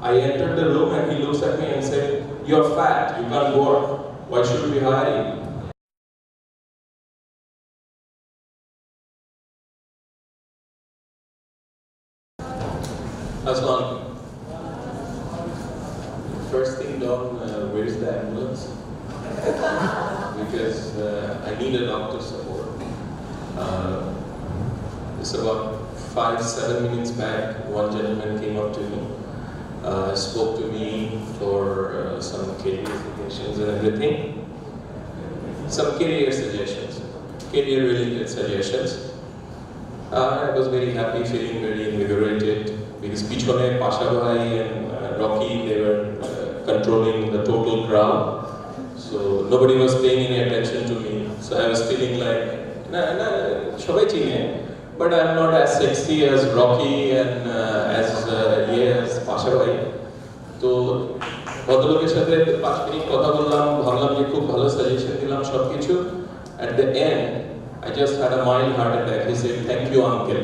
I entered the room and he looks at me and said, "You're fat, you can't work. Why should we hire you?" Aslan, first thing done, where is the ambulance? Because I need a doctor support. It's about 5-7 minutes back, one gentleman came up to me, spoke to me for some career suggestions and everything. Some career suggestions, career-related suggestions. I was very happy, feeling very invigorated because Pichone, Pasha Bhai and Rocky, they were controlling the total crowd. So nobody was paying any attention to me. So I was feeling like, shobai chine, but I'm not as sexy as Rocky and as Pasha Bhai. তো ভদ্রলোকের সাথে 5 minute কথা বললাম, ভাবলাম যে খুব ভালো suggestion দিলাম সবকিছু। At the end, I just had a mild heart attack. He said, "Thank you, uncle."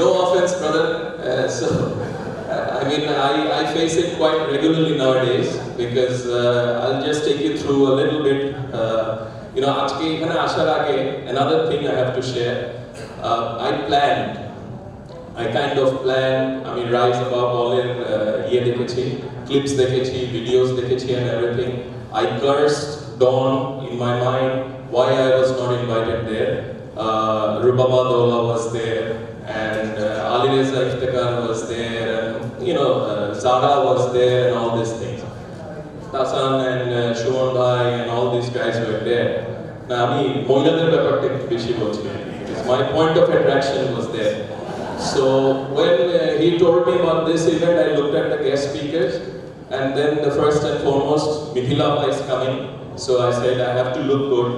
No offense, brother. I mean, I face it quite regularly nowadays because I'll just take you through a little bit. You know, আজকে এখানে আসার আগে another thing I have to share. I kind of planned, I mean, Rise Above All in দেখেছি, clips দেখেছি, videos দেখেছি and everything. I cursed Dawn in my mind why I was not invited there. Rubaba Dola was there and Ali Reza Iftikhar was there and you know, Zara was there and all these things. Tasan and Sumdany and all these guys were there. Now, আমি মহিলাদের ব্যাপারটা একটু বেশি বলছি because my point of attraction was there. So when he told me about this event, I looked at the guest speakers, and then the first and foremost, Mithila is coming. So I said I have to look good.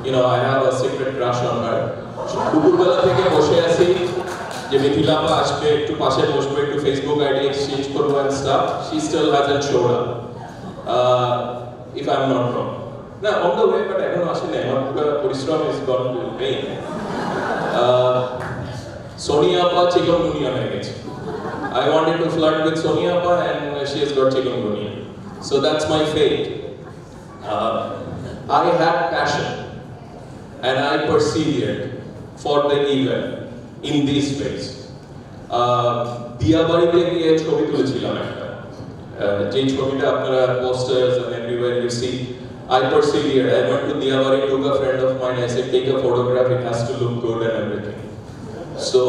You know, I have a secret crush on her. দুপুরবেলা থেকে বসে আছি যে মিথিলা আসবে, একটু পাশে বসবে, একটু ফেসবুক আইডি এক্সচেঞ্জ করবো and stuff. She still hasn't showed up. If I'm not wrong. Now on the way, but এখনো আসেনি, আমার পুরো পরিশ্রম is gone to vain. Sonia Appa chikungunya হয়ে গেছে. I wanted to flirt with Sonia Appa and she has got chikungunya. So that's my fate. I had passion and I persevered for the event in this space. দিয়াবাড়িতে গিয়ে ছবি তুলেছিলাম একটা, যে ছবিটা আপনারা posters and everywhere you see. I persevered. I went to Diyabari, took a friend of mine. I said, "Take a photograph. It has to look good and everything." So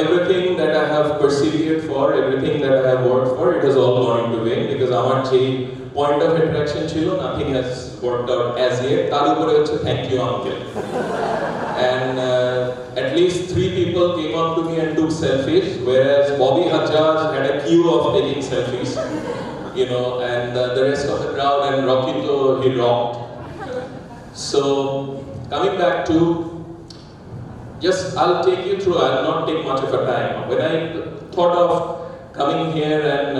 everything that I have persevered for, everything that I have worked for, it has all gone into vain because our point of attraction chilo, nothing has worked out as yet. Tar upore hocche thank you uncle. And at least 3 people came up to me and took selfies, whereas Bobby Hajjaj had a queue of taking selfies, you know, and the rest of the crowd and Rocky to he rocked. So coming back to, just I'll take you through, I'll not take much of a time. When I thought of coming here and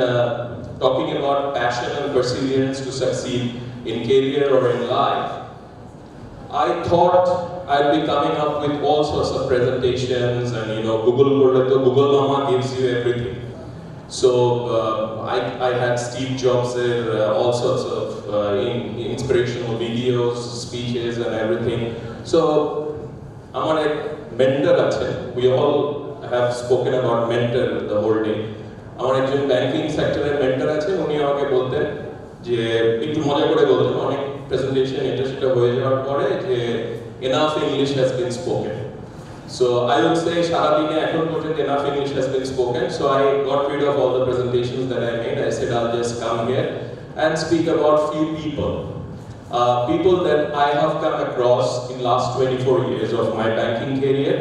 talking about passion and perseverance to succeed in career or in life, I thought I'd be coming up with all sorts of presentations and you know, Google Mama gives you everything. So I had Steve Jobs there, all sorts of inspirational videos, speeches and everything. So আমার এক mentor আছে, we all have spoken about mentor the whole day. আমার একজন banking সেক্টরের mentor আছে, উনি আমাকে বলতেন যে একটু মজা করে বলতেন অনেক প্রেজেন্টেশন এটা সেটা হয়ে যাওয়ার পরে যে enough English has been spoken. So I would say সারা দিনে এখন পর্যন্ত enough English has been spoken. So I got rid of all the presentations that I made. I said I'll just come here and speak about few people. People that I have come across in last 24 years of my banking career,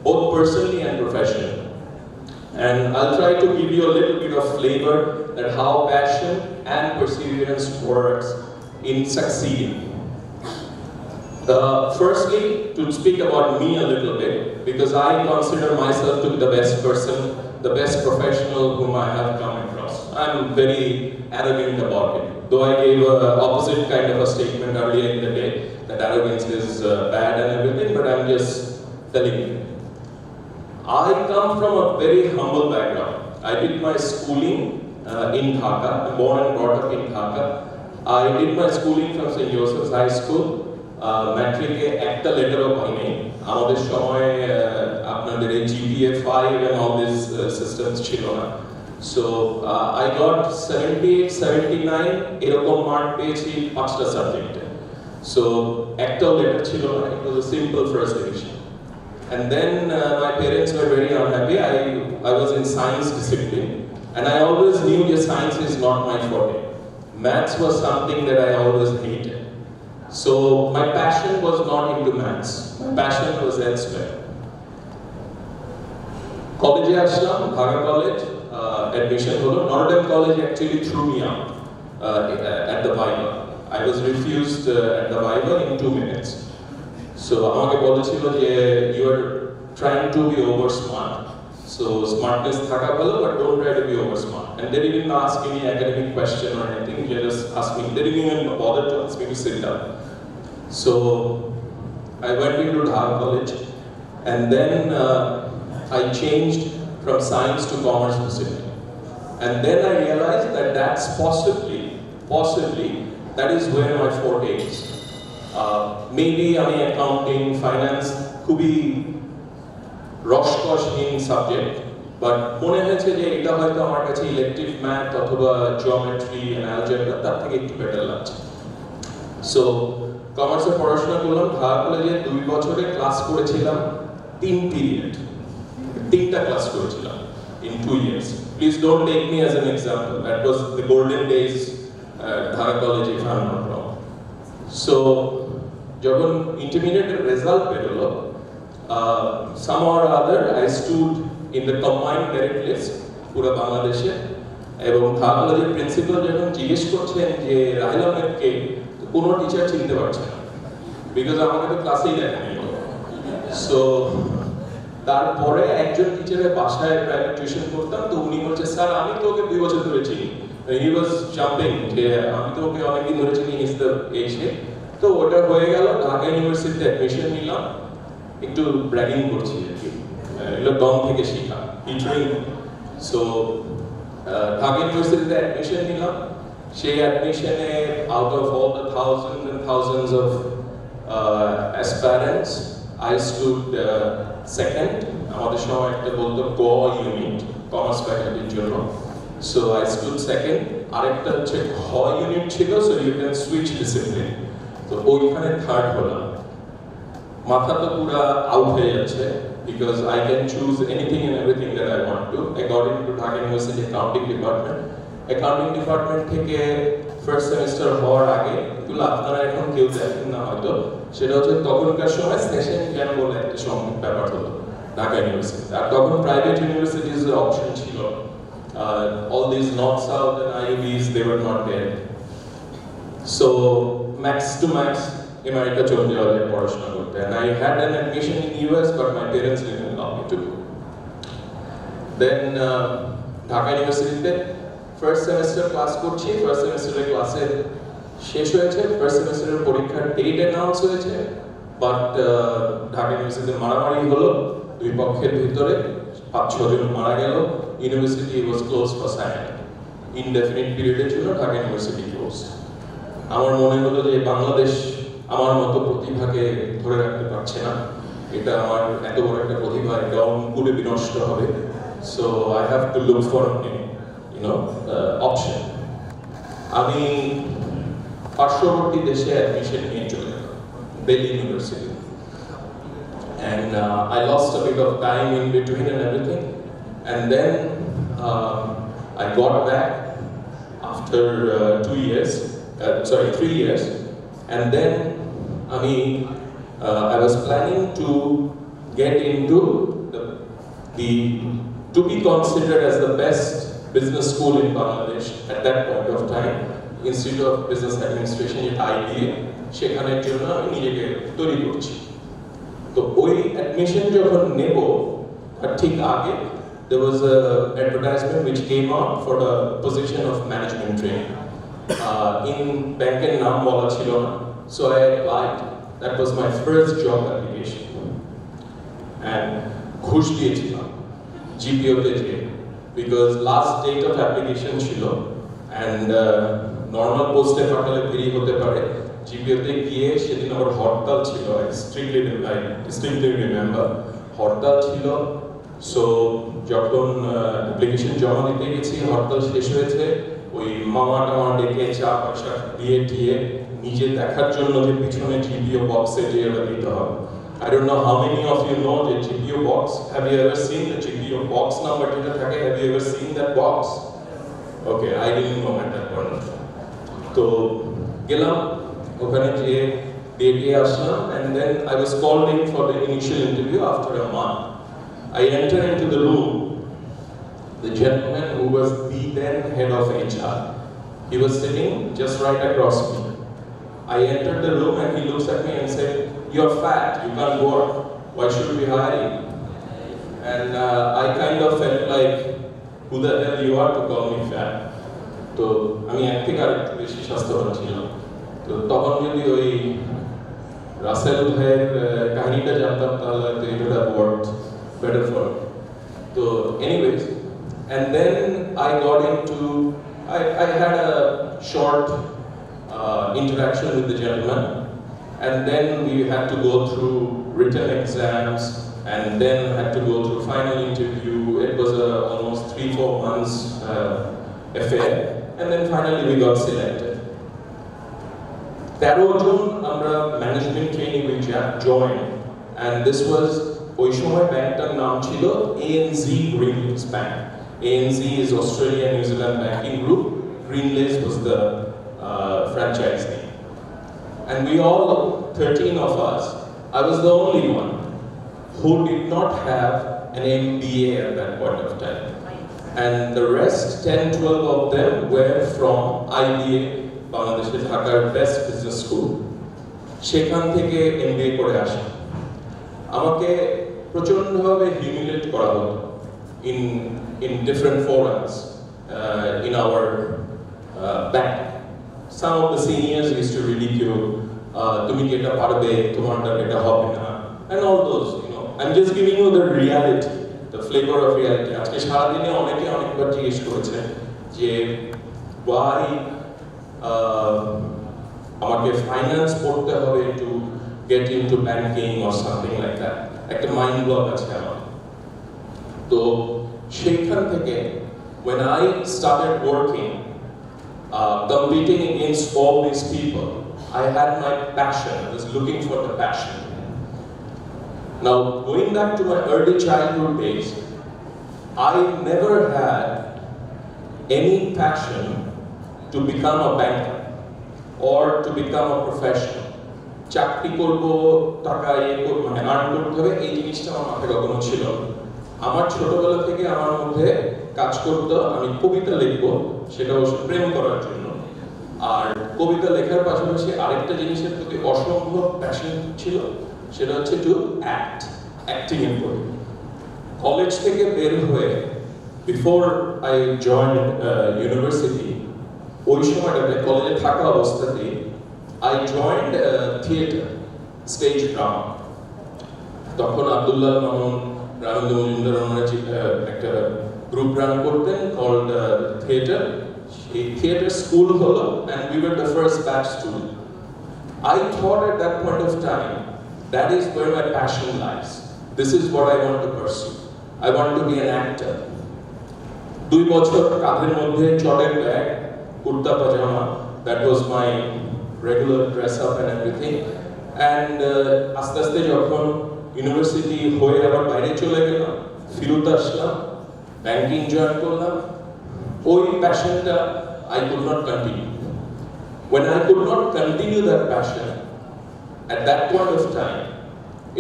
both personally and professionally. And I'll try to give you a little bit of flavor that how passion and perseverance works in succeeding. Firstly, to speak about me a little bit, because I consider myself to be the best person, the best professional whom I have come across. I'm very arrogant about it. Though I gave a opposite kind of a statement earlier in the day, that arrogance is bad and everything, but I'm just telling you. I come from a very humble background. I did my schooling in Dhaka, born and brought up in Dhaka. I did my schooling from St. Joseph's High School. Matric-e একটা লেটারও পাইনি। আমাদের সময় আপনাদের GPA 5 and all these systems ছিল না। So I got 78, 79 এরকম mark পেয়েছি 5টা সাবজেক্টে। So একটাও লেটার ছিল না, it was a simple first division. And then my parents were very unhappy. I was in science discipline, and I always knew that science is not my forte. Maths was something that I always hated. So my passion was not into maths. My passion was elsewhere. College ashlam, Dhaka College, admission holo. Notre Dame College actually threw me out at the Viva. I was refused at the Viva in 2 minutes. So আমাকে বলেছিল যে you are trying to be over smart. So smartness থাকা ভালো, but don't try to be over smart. And they didn't ask any academic question or anything. They just asked me. They didn't even bother to ask me to sit down. So I went into Dhaka College, and then I changed from science to commerce discipline. And then I realized that that's possibly that is where my forte is. Maybe আমি accounting, finance খুবই রসকসহীন subject, but মনে হয়েছে যে এটা হয়তো আমার কাছে elective math অথবা জিওমেট্রি এন্ড অ্যালজেব্রা তার থেকে একটু বেটার লাগছে। সো কমার্সে পড়াশোনা করলাম। ঢাকা কলেজে 2 বছরে ক্লাস করেছিলাম 3 পিরিয়ড, 3টা ক্লাস করেছিলাম in 2 years. Please don't take me as an example. That was the golden days Dhaka College, if I'm not wrong. So যখন ইন্টারমিডিয়েটের রেজাল্ট বেরোলো, somehow or other I stood in the combined merit list পুরো বাংলাদেশে, এবং ঢাকা কলেজের principal যখন জিজ্ঞেস করছেন যে রাহেল আহমেদকে, কোনো টিচার চিনতে পারছে না, বিকজ আমাকে তো ক্লাসেই দেখেনি। সো তারপরে একজন টিচারের বাসায় প্রাইভেট টিউশন করতাম, তো উনি বলছে স্যার আমি তো ওকে 2 বছর ধরে চিনি। হি ওয়াজ জাম্পিং যে আমি তো ওকে অনেকদিন ধরে চিনি, ইজ দ্য এসে। তো ওটা হয়ে গেল, ঢাকা ইউনিভার্সিটিতে অ্যাডমিশন নিলাম। একটু ব্র্যাগিং করছি আর কি, এগুলো ডন থেকে শিখা টিচারিং। সো ঢাকা ইউনিভার্সিটিতে অ্যাডমিশন নিলাম। সেই অ্যাডমিশনে out of all the thousands and thousands of aspirants I stood second. আমাদের সময় একটা বলতো গ ইউনিট কমার্স ফ্যাকাল্টির জন্য। So I stood second. আরেকটা হচ্ছে খ ইউনিট ছিল, so you can switch discipline. তো ওইখানে থার্ড হলাম। মাথা তো পুরো আউট হয়ে যাচ্ছে, because I can choose anything and everything that I want to according to Dhaka University accounting department. Accounting department থেকে ফার্স্ট সেমিস্টার হওয়ার আগে, এগুলো আপনারা এখন কেউ দেখেন না হয়তো, সেটা হচ্ছে তখনকার সময় সেশন জ্ঞান বলে একটা ব্যাপার হতো ঢাকা ইউনিভার্সিটি। আর তখন প্রাইভেট ইউনিভার্সিটিজ এর অপশন ছিল, all these north south and IUBs, they were not there. So max to max America চলে যাওয়া যায় পড়াশোনা করতে, and I had an admission in US, but my parents didn't allow me to go. Then Dhaka ইউনিভার্সিটিতে first semester class করছি। First সেমিস্টারের ক্লাসে শেষ হয়েছে, ফার্স্ট সেমিস্টারের পরীক্ষার ডেট অ্যানাউন্স হয়েছে, বাট ঢাকা ইউনিভার্সিটিতে মারামারি হলো 2 পক্ষের ভিতরে, 5-6 জন মারা গেল। University was close for silent, indefinite পিরিয়ডের জন্য ঢাকা ইউনিভার্সিটি ক্লোজ। আমার মনে হলো যে বাংলাদেশ আমার মতো প্রতিভাকে ধরে রাখতে পারছে না, এটা আমার এত বড় একটা প্রতিভা, এটা অঙ্কুরে বিনষ্ট হবে। So I have to look for option. আমি পার্শ্ববর্তী দেশে অ্যাডমিশন নিয়ে চলে গেলাম, Delhi University, and I lost a bit of time in between and everything, and then I got back after 3 years, and then I was planning to get into the to be considered as the best business school in Bangladesh at that point of time, Institute of Business Administration, IPDC, সেখানের জন্য আমি নিজেকে তৈরি করছি। তো ওই admission যখন নেব, ঠিক আগে there was a advertisement which came out for the position of management training, in banking naam bola chilo na, so I applied. That was my first job application, and ঘুষ দিয়েছিলাম GPO তে যে, because last date of application chilo, and normal post এ পাঠালে দেরি হতে পারে, GPO তে গিয়ে সেদিন আমার হরতাল ছিল, I distinctly remember হরতাল ছিল। সো যখন অ্যাপ্লিকেশন জমা দিতে গেছি, হরতাল শেষ হয়েছে, ওই মামা টামা ডেকে চা পয়সা দিয়ে টিয়ে নিজে দেখার জন্য যে পিছনে GPO বক্সে যে ওটা দিতে হবে। I don't know how many of you know the GPO box. Have you ever seen the GPO box number যেটা থাকে? Have you ever seen that box? Okay, I didn't know at that point. তো গেলাম ওখানে গিয়ে দিয়ে আসলাম, and then I was called in for the initial interview after a month. I entered into the room. The gentleman who was the then head of HR, he was sitting just right across me. I entered the room and he looks at me and said, "You're fat, you can't work. Why should we hire you?" And I kind of felt like, who the hell you are to call me fat? So আমি একদিকে আরেকটু বেশি স্বাস্থ্যবান ছিলাম। তো তখন যদি ওই রাসেল ভাইয়ের কাহিনীটা জানতাম তাহলে তো it would have worked better for me. So anyways, and then I got into, I had a short interaction with the gentleman, and then we had to go through written exams, and then had to go through final interview. It was a almost 3-4 months affair, and then finally we got selected. 13 জন আমরা management training we joined, and this was ওই সময় ব্যাংকটার নাম ছিল ANZ Greenlace Bank. ANZ is Australia New Zealand Banking Group. Greenlace was the franchise name. And we all, 13 of us, I was the only one who did not have an MBA at that point of time. And the rest, 10-12 of them were from IBA, Bangladesh's Dhaka's best business school. সেখান থেকে MBA করে আসে। আমাকে প্রচণ্ডভাবে humiliate করা হতো in different forums in our bank. Some of the seniors used to ridicule, তুমি কি এটা পারবে, তোমারটা এটা হবে না, and all those, you know. I'm just giving you the reality, the flavor of reality. আজকে সারাদিনে অনেকে অনেকবার জিজ্ঞেস করেছে যে why আমাকে ফাইন্যান্স পড়তে হবে to get into banking or something like that. একটা মাইন্ড ব্লক আছে আমার। তো সেইখান থেকে when I started working, competing against all these people, I had my passion. I was looking for the passion. Now, going back to my early childhood days, I never had any passion to become a banker or to become a professional. চাকরি করবো, টাকা মানে earn করতে হবে, এই জিনিসটা আমার মাথায় কখনো ছিল না। আমার ছোটবেলা থেকে আমার মধ্যে কাজ করতো, আমি কবিতা লিখবো, সেটা অবশ্য প্রেম করার জন্য। আর কবিতা লেখার পাশাপাশি আরেকটা জিনিসের প্রতি অসম্ভব প্যাশন ছিল, সেটা হচ্ছে টু অ্যাক্টিং এর প্রতি। কলেজ থেকে বের হয়ে, বিফোর আই জয়েন ইউনিভার্সিটি, ওই সময়টাতে কলেজে থাকা অবস্থাতেই I joined theatre, stage drama. তখন আব্দুল্লাহ মামুন, রামেন্দ্র মজুমদার একটা গ্রুপ রান করতেন called theatre. এই theatre school হলো, and we were the first batch student. I thought at that point of time, that is where my passion lies. This is what I want to pursue. I want to be an actor. 2 বছর কাঁধের মধ্যে চটের bag, kurta pyjama, that was my regular dress up and everything, and আস্তে আস্তে যখন university হয়ে আবার বাইরে চলে গেলাম, ফিরত আসলাম, ব্যাংকিং জয়েন করলাম, ওই প্যাশনটা I could not continue. When I could not continue that passion, at that point of time,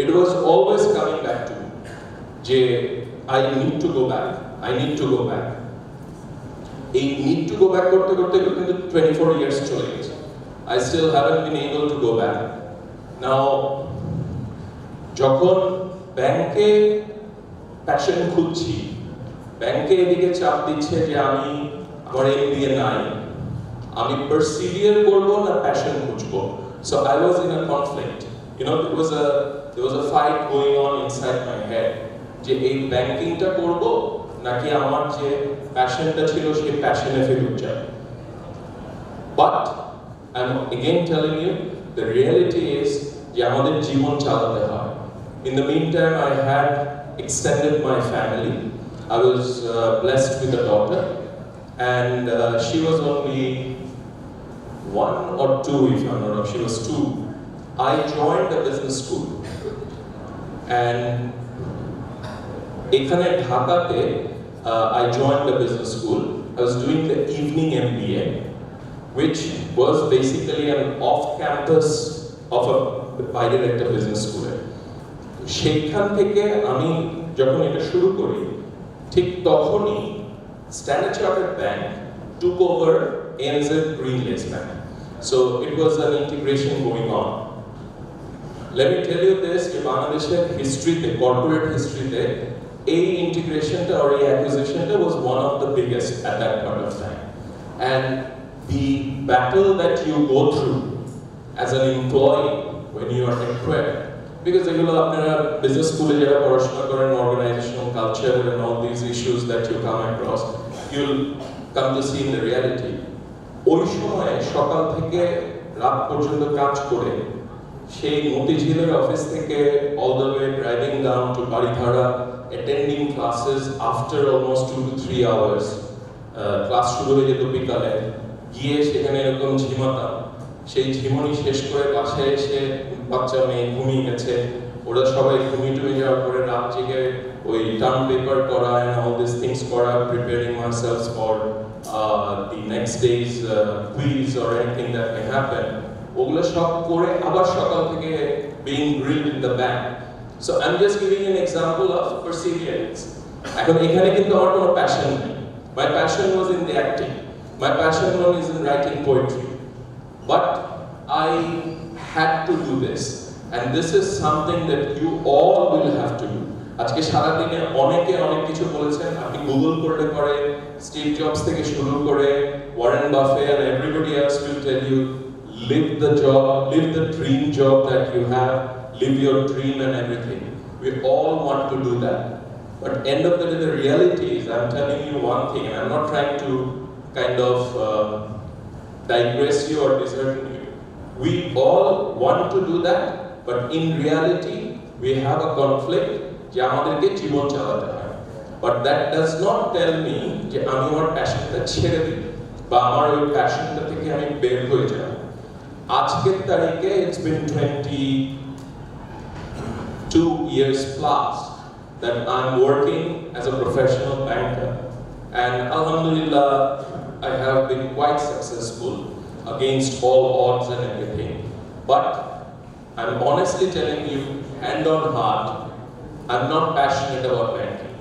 it was always coming back to me, যে I need to go back, I need to go back. এই need to go back করতে করতে কিন্তু 24 years চলে গেছে। I still haven't been able to go back. Now, যখন ব্যাংকে passion খুঁজছি, ব্যাংকে এদিকে চাপ দিচ্ছে যে আমি আমার MBA নাই, আমি persevere করব না passion খুঁজবো। So I was in a conflict. You know, there was a fight going on inside my head. যে এই ব্যাংকিংটা করব নাকি আমার যে প্যাশনটা ছিল সেই প্যাশনে ফেরত যাব। But I'm again telling you, the reality is যে আমাদের জীবন চালাতে হয়। In the meantime, I had extended my family. I was blessed with a daughter, and she was only 1 or 2, if I'm not wrong. She was 2. I joined a business school, and ekhane Dhakate, I joined a business school. I was doing the evening MBA, which was basically an off-campus of a bi-director business school. সেখান থেকে আমি যখন এটা শুরু করি, ঠিক তখনই Standard Chartered Bank took over ANZ Greenlace Bank. So it was an integration going on. Let me tell you this, যে বাংলাদেশের হিস্ট্রিতে, corporate history-তে, a integration or a acquisition was one of the biggest at that point of time. And the battle that you go through as an employee when you are acquired, because এগুলো আপনারা business school এ যারা পড়াশোনা করেন, organizational culture and all these issues that you come across, you'll come to see in the reality. ওই সময় সকাল থেকে রাত পর্যন্ত কাজ করে সেই মতিঝিলের অফিস থেকে all the way driving down to Baridhara, attending classes after almost 2 to 3 hours. Class শুরু হয়ে যেত বিকালে, গিয়ে সেখানে এরকম ঝিমাতাম। সেই ঝিমনি শেষ করে বাসায় এসে বাচ্চা মেয়ে ঘুমিয়ে গেছে, ওরা সবাই ঘুমিয়ে যাওয়ার পরে রাত জেগে ওই টার্ম পেপার করা and all these things করা, preparing myself for the next day's quiz or anything that may happen. ওগুলো সব করে আবার সকাল থেকে being grilled in the bank. So I'm just giving an example of perseverance. এখন এখানে কিন্তু আমার কোনো passion নেই. My passion was in the acting. My passion was in writing poetry. But I had to do this, and this is something that you all will have to do. আজকে সারা দিনে অনেকে অনেক কিছু বলেছেন, আপনি গুগল করলে পরে স্টিভ জবস থেকে শুরু করে Warren Buffett and everybody else will tell you, live the job, live the dream job that you have, live your dream and everything. We all want to do that. But end of the day, the reality is, I'm telling you one thing, and I'm not trying to kind of digress you or desert you. We all want to do that, but in reality, we have a conflict যে আমাদেরকে জীবন চালাতে হয়। But that does not tell me যে আমি আমার প্যাশনটা ছেড়ে দিই বা আমার ওই প্যাশনটা থেকে আমি বের হয়ে যাব। আজকের তারিখে it's been 22 years plus that I'm working as a professional banker, and alhamdulillah I have been quite successful against all odds and everything. But I'm honestly telling you, hand on heart, I'm not passionate about banking.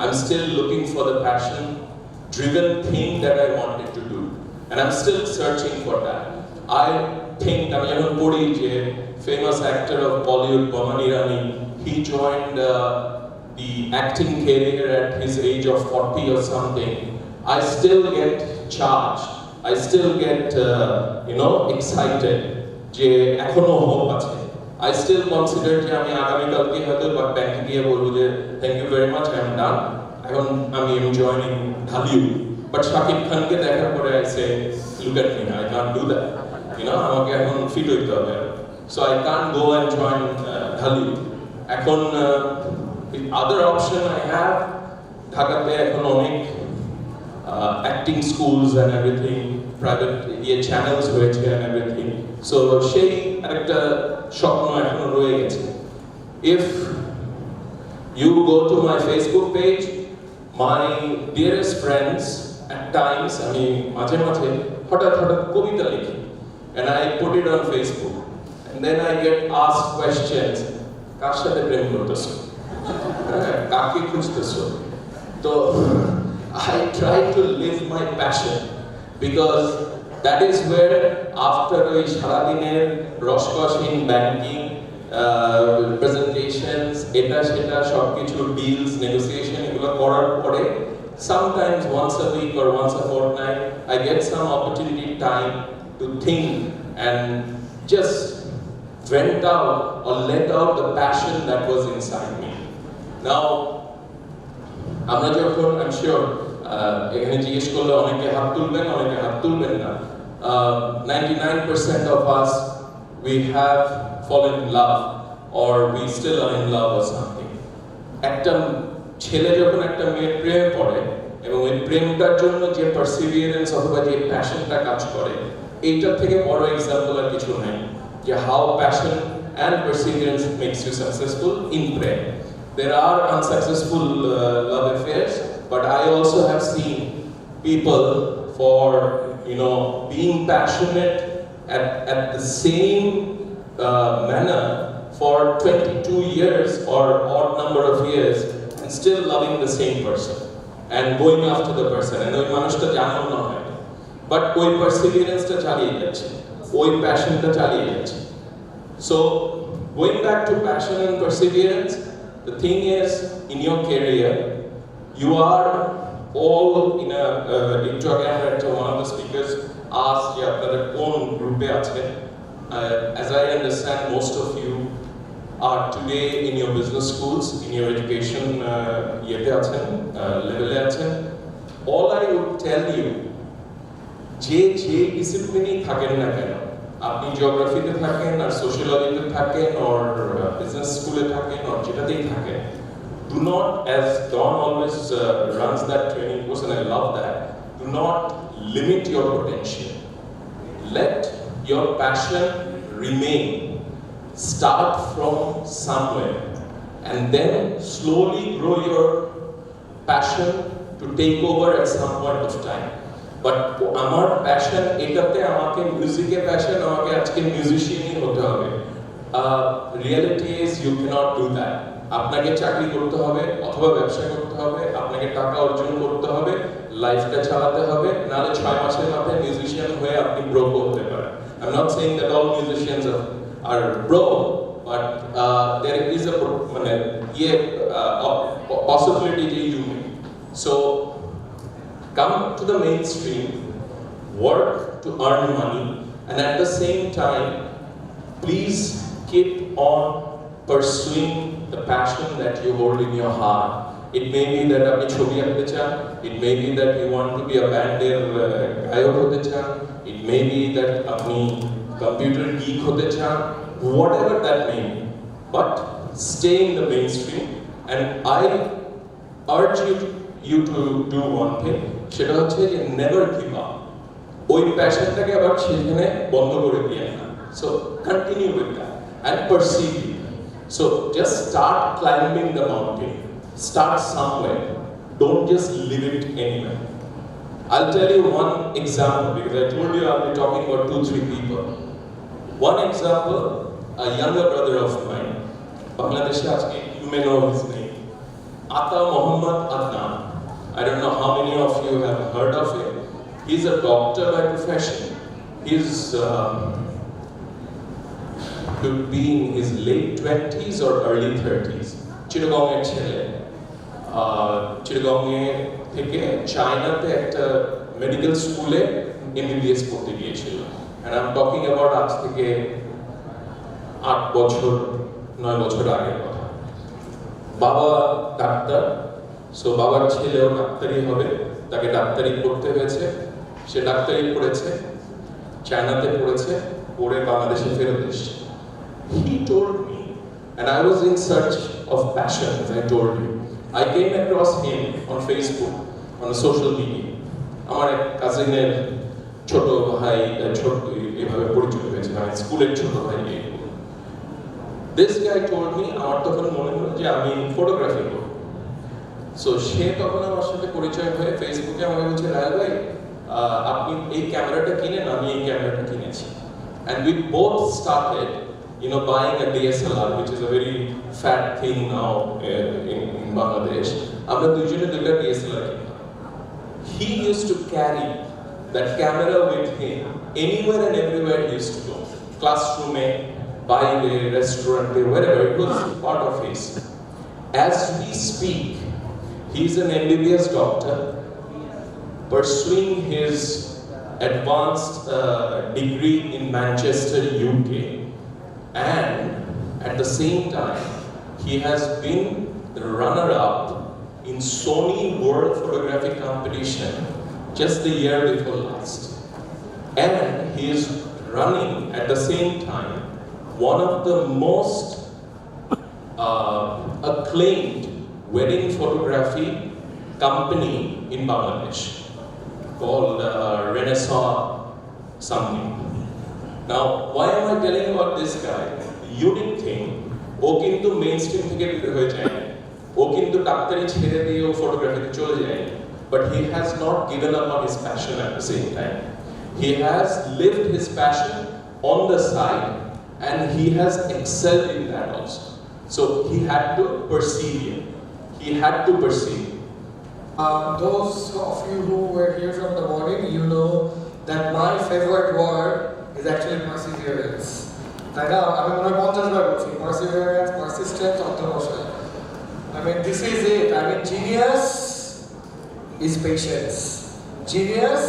I'm still looking for the passion-driven thing that I wanted to do, and I'm still searching for that. I think, আমি যখন পড়ি যে famous actor of Bollywood, Boman Irani, he joined the acting career at his age of 40 or something. I still get charged. I still get, excited. যে এখনো hope আছে। I still consider যে আমি আগামীকালকে হয়তো ব্যাংকে গিয়ে বলবো যে thank you very much, I am done. এখন আমি joining ঢালিউ। But শাকিব খানকে দেখার পরে I say, look at me, I can't do that. আমাকে এখন ফিট হইতে হবে। So I can't go and join ঢালিউ। এখন the other option I have, ঢাকাতে এখন অনেক acting schools and everything, private channels হয়েছে and everything. So সেই একটা স্বপ্ন এখনো রয়ে গেছে। If you go to my Facebook page, my dearest friends at times, আমি মাঝে মাঝে হঠাৎ কবিতা লিখি, and I put it on Facebook, and then I get asked questions, কার সাথে প্রেম করতেছো, কাকে খুঁজতেছো? তো I try to live my passion, because that is where after ওই সারাদিনের রসকসহীন ব্যাংকিং প্রেজেন্টেশনস, এটা সেটা সবকিছু ডিলস, নেগোসিয়েশন এগুলো করার পরে sometimes once a week or once a fortnight, I get some opportunity time to think and just vent out or let out the passion that was inside me. Now, I'm sure, এখানে জিজ্ঞেস করলে অনেকে হাত তুলবেন, অনেকে হাত তুলবেন না। 99% of us, we have fallen in love or we still are in love or something. একটা ছেলে যখন একটা মেয়ের প্রেমে পড়ে এবং ওই প্রেমটার জন্য যে পারসিভিয়ারেন্স অথবা যে প্যাশনটা কাজ করে, এইটার থেকে বড় এক্সাম্পল আর কিছু নাই যে how passion and perseverance makes you successful in prayer. There are unsuccessful love affairs, but I also have seen people for being passionate at the same manner for 22 years or odd number of years and still loving the same person and going after the person and ওই মানুষটা জানানো না হয় but ওই perseverance-টা চালিয়ে যাচ্ছে, ওই passion-টা চালিয়ে যাচ্ছে. So going back to passion and perseverance, the thing is, in your career, you are all in a one of the speakers asked যে আপনাদের কোন গ্রুপে আছেন. As I understand, most of you are today in your business schools, in your education level. All I would tell you, যে discipline থাকেন না কেন, আপনি জিওগ্রাফিতে থাকেন আর সোশিয়োলজিতে থাকেন or business স্কুলে থাকেন or যেটাতেই থাকেন, do not, as Don always runs that training course and I love that, do not limit your potential. Let your passion remain. Start from somewhere and then slowly grow your passion to take over at some point of time. But আমার passion এটাতে আমাকে মিউজিকে passion আমাকে আজকে মিউজিশিয়ানই হতে হবে. Reality is you cannot do that. আপনাকে চাকরি করতে হবে অথবা ব্যবসা করতে হবে, আপনাকে টাকা অর্জন করতে হবে, লাইফটা চালাতে হবে, নাহলে 6 মাসের মাথায় মিউজিশিয়ান হয়ে আপনি ব্রোক হতে পারেন. I'm not saying that all musicians are broke, but there is a possibility that you may. So come to the mainstream, work to earn money, and at the same time, please keep on pursuing the passion that you hold in your heart. It may be that আপনি ছবি আঁকতে চান, it may be that you want to be a band-এর গায়ক হতে চান, it may be that আপনি computer geek hote chan, whatever that may be, but stay in the mainstream. And I urge you to do one thing, সেটা হচ্ছে যে never give up. ওই প্যাশনটাকে আবার সেখানে বন্ধ করে দিয়ে না. So continue with that and persevere. So just start climbing the mountain. Start somewhere. Don't just leave it anywhere. I'll tell you one example because I told you I'll be talking about 2-3 people. One example, a younger brother of mine, Bangladeshi ajke, you may know his name, Ata Muhammad Adnan. I don't know how many of you have heard of him. He's a doctor by profession. He's could be in his late 20s or early 30s. Chittagong chile. Chittagong থেকে চায়নাতে একটা medical স্কুলে MBBS পড়তে গিয়েছিল. And I'm talking about আজ থেকে 8 বছর 9 বছর আগের কথা. বাবা ডাক্তার, সো বাবার ছেলেও ডাক্তারি হবে, তাকে ডাক্তারি করতে হয়েছে, সে ডাক্তারি পড়েছে, চায়নাতে পড়েছে, পড়ে বাংলাদেশে ফেরত এসেছে. He told me, and I was in search of passion, as I told you. I came across him on Facebook, on a social media. আমার এক কাজিনের ছোট ভাই এভাবে পরিচিত হয়েছে, মানে স্কুলের ছোট ভাই. This guy told me, আমার তখন মনে হলো যে আমি ফটোগ্রাফি করব. সো সে তখন আমার সাথে পরিচয় হয়ে ফেসবুকে আমাকে বলছে, রাহেল ভাই আপনি এই ক্যামেরাটা কিনেন, আমি এই ক্যামেরাটা কিনেছি. And we both started buying a DSLR, which is a very fat thing now in Bangladesh. আমরা দুইজনে দুইটা DSLR কিনলাম. He used to carry that camera with him anywhere and everywhere he used to go. Classroom, বাইরে, restaurant, wherever, it was part of his. As we speak, He's an MBBS doctor pursuing his advanced degree in Manchester, UK, and at the same time, he has been the runner-up in Sony World Photography Competition just the year before last. And he is running at the same time one of the most acclaimed wedding photography company in Bangladesh called Renaissance something. Now, why am I telling about this guy? The unique thing, ও কিন্তু mainstream থেকে বের হয়ে যায়, ও কিন্তু ডাক্তারি ছেড়ে দিয়ে ও ফটোগ্রাফিতে চলে যায়, but he has not given up on his passion at the same time. He has lived his passion on the side, and he has excelled in that also. So he had to persevere. He had to persevere. Those of you who were here from the morning, you know that my favorite word is actually perseverance. I know, I mean, when I perseverance, persistence, I mean, this is it. I mean, genius is patience. Genius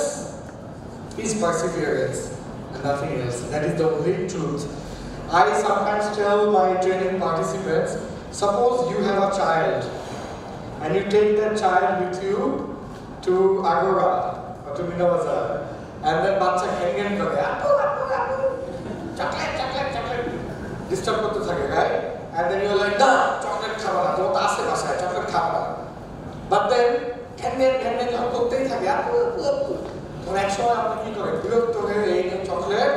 is perseverance and nothing else. That is the only truth. I sometimes tell my training participants, suppose you have a child and you take that child with you to Agora or to Mina Bazaar, and then bacha hanging kore, chocolate, chocolate, chocolate, disturb korte thake, right? And then you're like, nah, chocolate khaba na, to ase bashay, chocolate khaba na. But then, hanging kortei thake, তখন একসময় আপনি কি করেন, বিরক্ত হয়ে এই chocolate,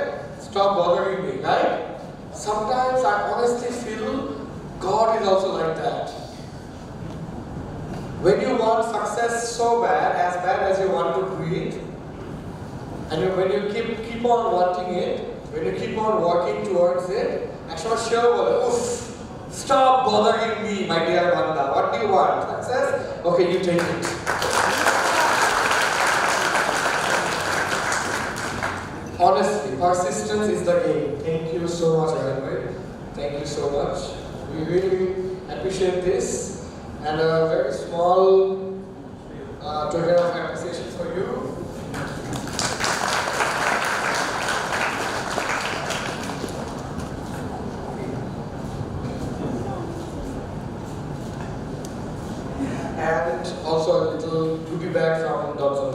stop bothering me, right? Sometimes I honestly feel God is also like that. When you want success so bad as you want to breathe, and when you keep on wanting it, when you keep on working towards it, actually sure bole, oof, stop bothering me, my dear Banda. What do you want? Success? Okay, you take it. Honestly, persistence is the game. Thank you so much, Rahel. Thank you so much. We really appreciate this. And a very small token of appreciation for you. And also a little goodie bag from Dr.